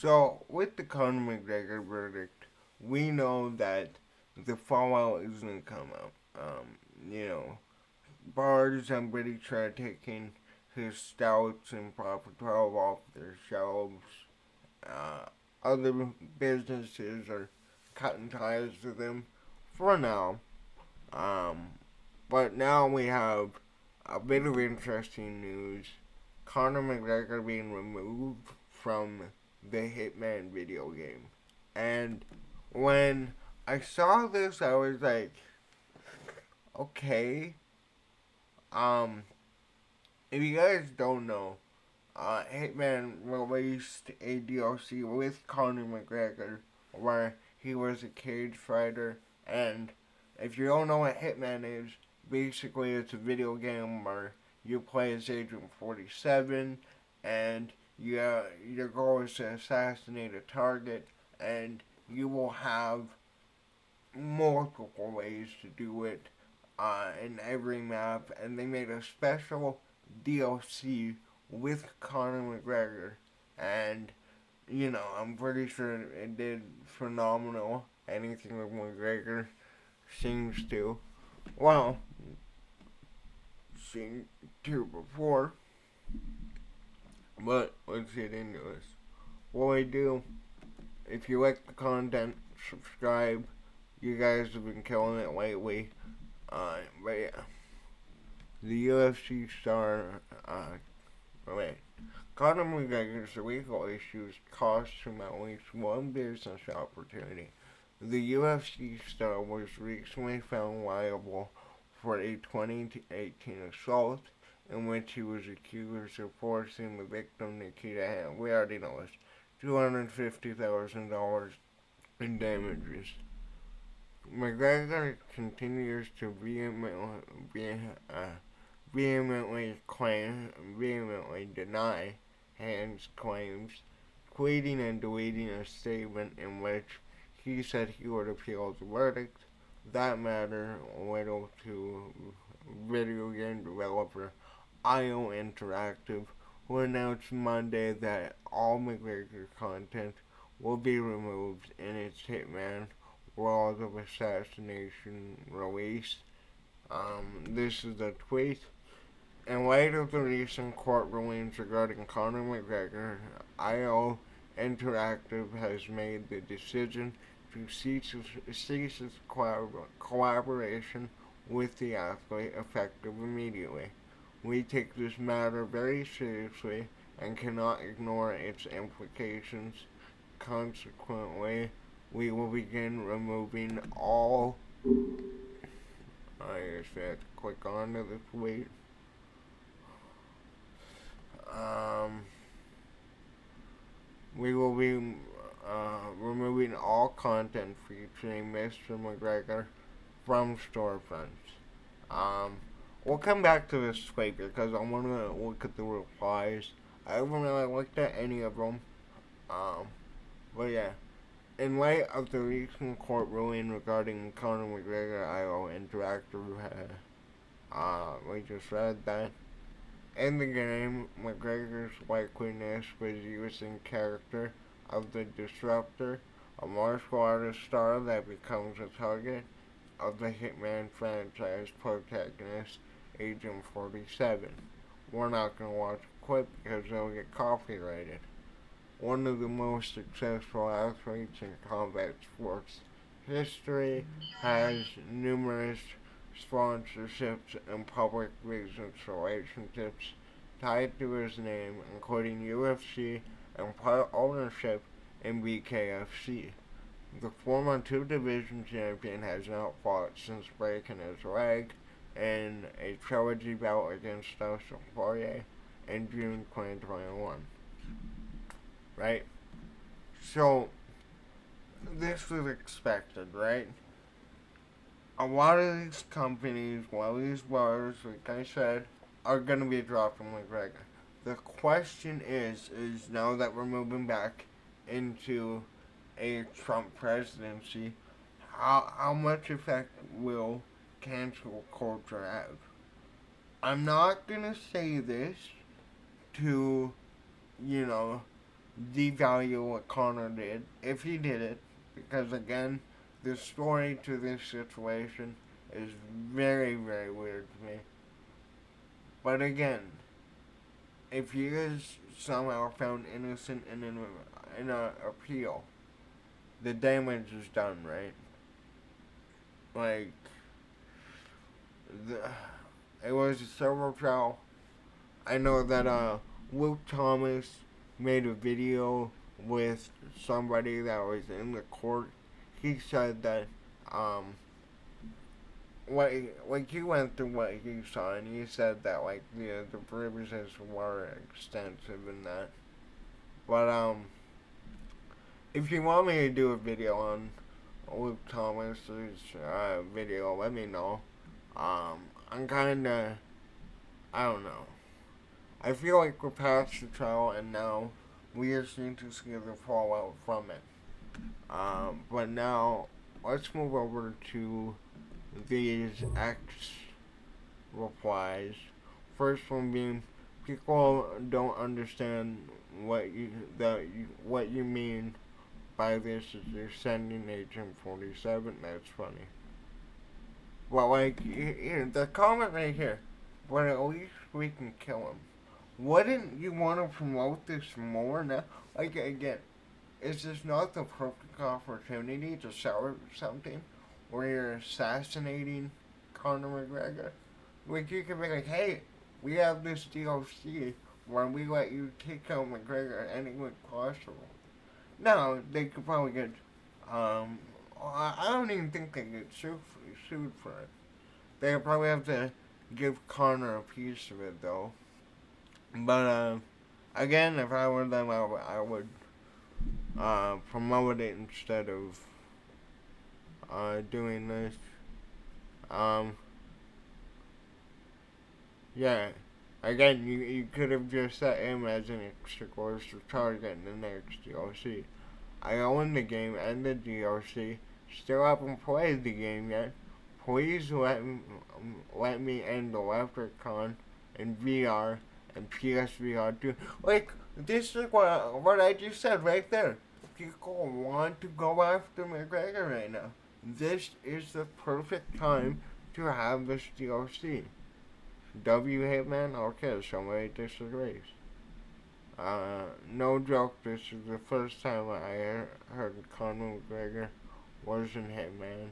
So, with the Conor McGregor verdict, we know that the fallout is going to come out. You know, bars, I'm pretty sure, are taking his stouts and Proper 12 off their shelves. Uh, Other businesses are cutting ties to them for now. Um, but now we have a bit of interesting news. Conor McGregor being removed from the Hitman video game. And when I saw this, I was like, okay. Um, if you guys don't know, Hitman released a DLC with Conor McGregor where he was a cage fighter. And if you don't know what Hitman is, basically it's a video game where you play as Agent 47 and your goal is to assassinate a target, and you will have multiple ways to do it in every map. And they made a special DLC with Conor McGregor, and I'm pretty sure it did phenomenal. Anything with McGregor seems to. Well, seen to before, but let's get into this. What I do, if you like the content, subscribe. You guys have been killing it lately. But yeah, the UFC star, wait, Conor McGregor's legal issues cost him at least one business opportunity. The UFC star was recently found liable for a 2018 assault in which he was accused of forcing the victim Nikita Hand. We already know this. $250,000 in damages. McGregor continues to vehemently deny Hand's claims, tweeting and deleting a statement in which he said he would appeal the verdict. That mattered little to video game developer IO Interactive, who announced Monday that all McGregor content will be removed in its Hitman World of Assassination release. This is a tweet. In light of the recent court rulings regarding Conor McGregor, IO Interactive has made the decision to cease its collaboration with the athlete effective immediately. We take this matter very seriously and cannot ignore its implications. Consequently, we will begin removing all. I just have to click onto the tweet. Um, we will be removing all content featuring Mr. McGregor from storefronts. Um, we'll come back to this later because I want to look at the replies. I haven't really looked at any of them. Um, but yeah. In light of the recent court ruling regarding Conor McGregor, IO Interactive, we just read that. In the game, McGregor's likeliness was used in character of the Disruptor, a martial artist star that becomes a target of the Hitman franchise protagonist, Agent 47. We're not going to watch a clip because they'll get copyrighted. One of the most successful athletes in combat sports history, has numerous sponsorships and public business relationships tied to his name, including UFC and part ownership in BKFC. The former two-division champion has not fought since breaking his leg in a trilogy bout against Dustin Poirier in June 2021. Right? So, this was expected, right? A lot of these companies, a lot of these bars, like I said, are going to be dropping McGregor. The question is now that we're moving back into a Trump presidency, how much effect will cancel culture have? I'm not going to say this to, you know, devalue what Conor did, if he did it, because again, the story to this situation is very, very weird to me. But again, if he is somehow found innocent in a appeal, the damage is done, right? Like, the, it was a civil trial. I know that Luke Thomas made a video with somebody that was in the court. He said that um, like he went through what he saw, and he said that like the bruises were extensive and that. But if you want me to do a video on Luke Thomas's video, let me know. I'm kinda, I don't know. I feel like we're past the trial, and now we just need to see the fallout from it. But now let's move over to these X replies. First one being, people don't understand what you mean by this is you're sending Agent 47. That's funny. Well, like here, the comment right here. But at least we can kill him. Wouldn't you want to promote this more now? Like again, is this not the perfect opportunity to sell something where you're assassinating Conor McGregor? Like you could be like, hey, we have this DLC where we let you take out McGregor at any way possible. No, they could probably get. I don't even think they get sued for it. They would probably have to give Conor a piece of it though. But again, if I were them, I would promote it instead of doing this. Um, yeah. Again, you could have just set him as an exclusive target in the next DLC. I own the game and the DLC. Still haven't played the game yet. Please let me end the LepreCon in VR and PSVR 2. Like, this is what I just said right there. People want to go after McGregor right now. This is the perfect time to have this DLC. W Hitman? Okay, somebody disagrees. No joke, this is the first time I heard Conor McGregor was in Hitman.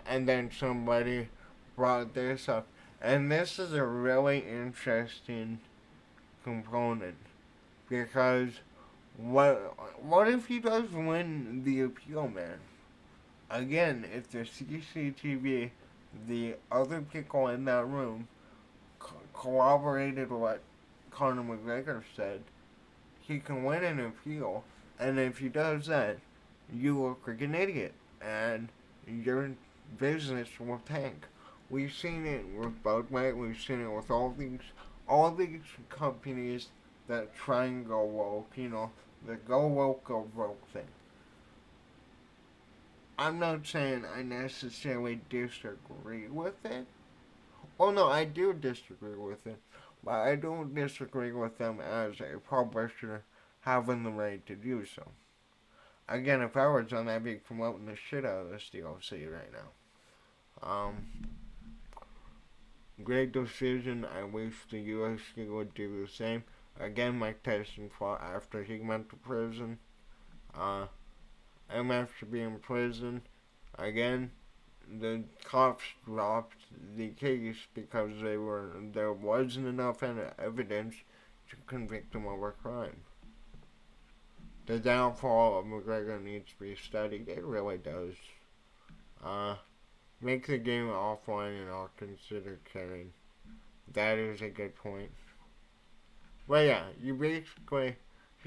And then somebody brought this up. And this is a really interesting component. Because what if he does win the appeal, man? Again, if the CCTV, the other people in that room, corroborated what Conor McGregor said, he can win an appeal. And if he does that, you look like an idiot. And your business will tank. We've seen it with Bud Light. We've seen it with all these companies that try and go woke. You know, the go woke, go broke thing. I'm not saying I necessarily disagree with it. Well, no, I do disagree with it, but I don't disagree with them as a publisher having the right to do so. Again, if I was on, I'd be promoting the shit out of this DLC right now. Great decision. I wish the UFC would do the same. Again, Mike Tyson fought after he went to prison. MF should be in prison. Again, the cops dropped the case because there wasn't enough evidence to convict him of a crime. The downfall of McGregor needs to be studied. It really does. Make the game offline and I'll consider caring. That is a good point. But yeah, you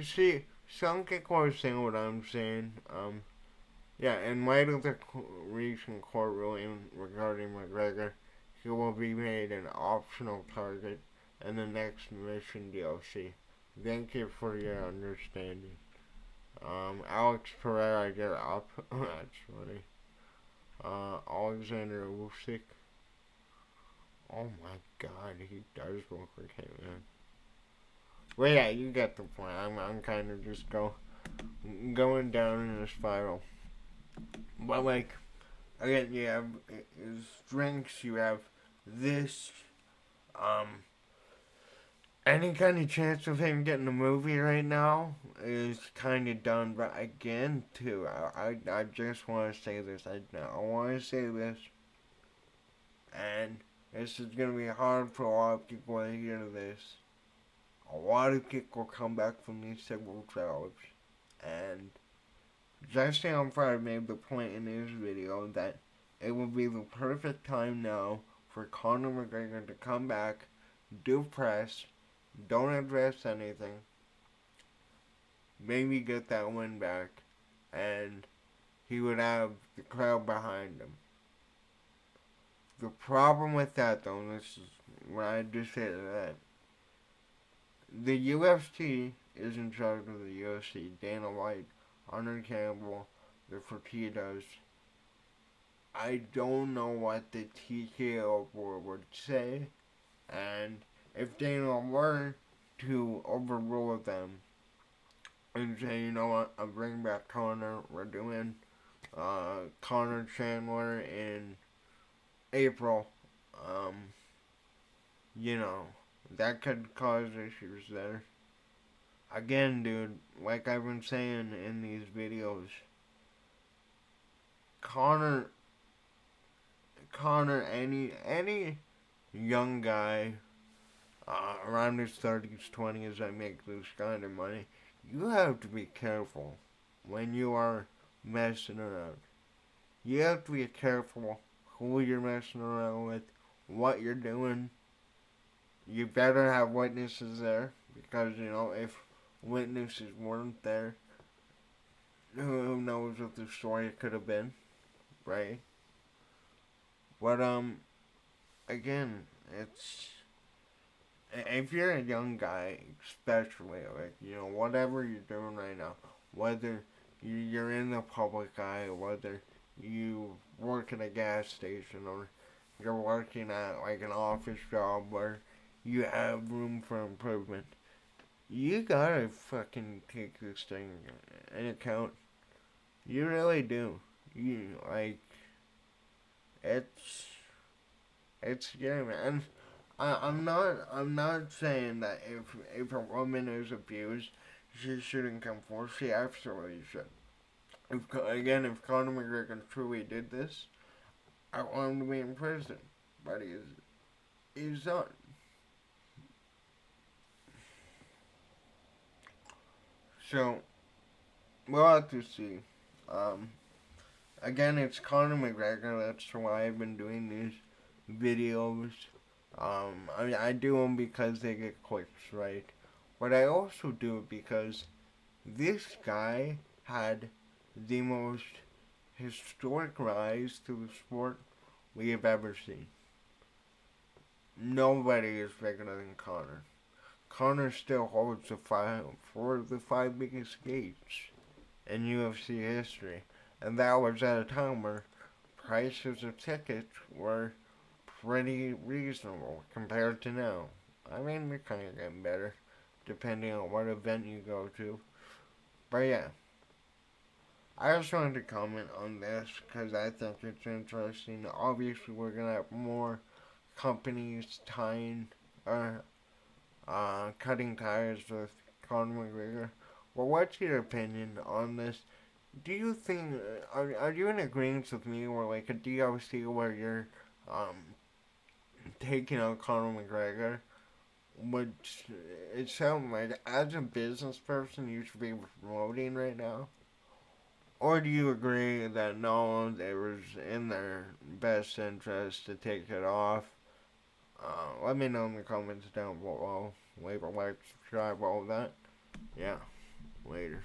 see, some people are saying what I'm saying. Yeah, in light of the recent court ruling regarding McGregor, he will be made an optional target in the next mission DLC. Thank you for your understanding. Alex Pereira, get up. That's funny. Alexander Usyk. Oh my god, he does look like Hitman. Well, yeah, you get the point. I'm kind of just going down in a spiral. But like, again, you have his drinks. You have this. Um, any kind of chance of him getting a movie right now is kind of done. But again, too, I just want to say this. I want to say this, and this is gonna be hard for a lot of people to hear this. A lot of people come back from these civil trials, and Jesse on Fire made the point in his video that it would be the perfect time now for Conor McGregor to come back, do press, don't address anything, maybe get that win back, and he would have the crowd behind him. The problem with that, though, and this is what I just said that the UFC is in charge of the UFC. Dana White, Hunter Campbell, the Fertitas. I don't know what the TKO board would say, and if Dana were to overrule them and say, you know what, I'm bringing back Conor, we're doing Conor Chandler in April, um, you know, that could cause issues there. Again, dude, like I've been saying in these videos, Conor, any young guy around his 30s, 20s that make this kind of money, you have to be careful when you are messing around. You have to be careful who you're messing around with, what you're doing. You better have witnesses there because, you know, if witnesses weren't there, who knows what the story could have been, right? But, again, it's if you're a young guy, especially, like, you know, whatever you're doing right now, whether you're in the public eye, whether you work in a gas station or you're working at, like, an office job where you have room for improvement, you gotta fucking take this thing in account. You really do. You, like, it's, it's scary, man. I'm not saying that if a woman is abused, she shouldn't come forward. She absolutely should. If Conor McGregor truly did this, I want him to be in prison, but he's not. So we'll have to see. Um, Again, it's Conor McGregor. That's why I've been doing these videos. I do them because they get clicks, right? But I also do it because this guy had the most historic rise to the sport we have ever seen. Nobody is bigger than Conor. Conor still holds four of the five biggest gates in UFC history, and that was at a time where prices of tickets were pretty reasonable compared to now. I mean, they're kind of getting better depending on what event you go to. But yeah, I just wanted to comment on this because I think it's interesting. Obviously, we're gonna have more companies tying or cutting ties with Conor McGregor. Well, what's your opinion on this? Do you think are you in agreement with me or like a DLC where you're um taking out Conor McGregor? Which it sounds like as a business person you should be promoting right now? Or do you agree that no, it was in their best interest to take it off? Let me know in the comments down below. Leave a like, subscribe, all that. Yeah, later.